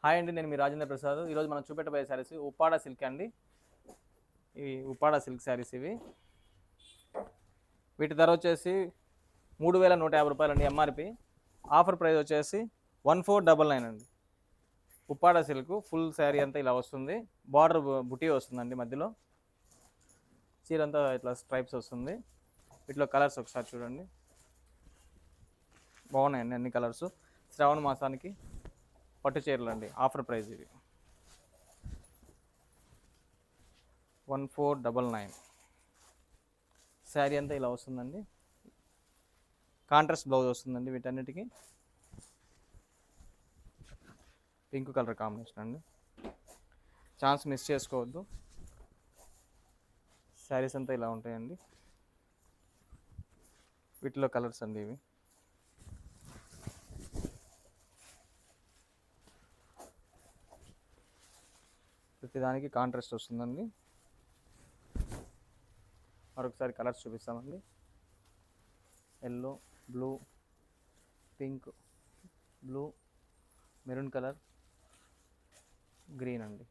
Hi అండి, నేను మీ రాజేంద్ర ప్రసాద్. ఈరోజు మనం చూపెట్టబోయే శారీస్ ఉప్పాడ సిల్క్ అండి. ఇవి ఉప్పాడ సిల్క్ శారీస్. వీటి ధర వచ్చేసి 3150 రూపాయలు అండి ఎంఆర్పి. ఆఫర్ ప్రైస్ వచ్చేసి 1499 అండి. ఉప్పాడ సిల్క్ ఫుల్ శారీ అంతా ఇలా వస్తుంది. బార్డర్ బుటీ వస్తుందండి, మధ్యలో చీర అంతా ఇట్లా స్ట్రైప్స్ వస్తుంది. వీటిలో కలర్స్ ఒకసారి చూడండి, బాగున్నాయండి అన్ని కలర్స్. శ్రావణ మాసానికి పట్టు చీరలు అండి. ఆఫర్ ప్రైస్ ఇవి 1499. శారీ అంతా ఇలా వస్తుందండి. కాంట్రాస్ట్ బ్లౌజ్ వస్తుందండి. వీటన్నిటికీ పింక్ కలర్ కాంబినేషన్ అండి. ఛాన్స్ మిస్ చేసుకోవద్దు. శారీస్ అంతా ఇలా ఉంటాయండి. వీటిలో కలర్స్ అండి ఇవి. ప్రతిదానికి కాంట్రాస్ట్ వస్తుందండి. మరొకసారి కలర్స్ చూపిస్తామండి. Yellow, blue, pink, blue, maroon colour, green అండి.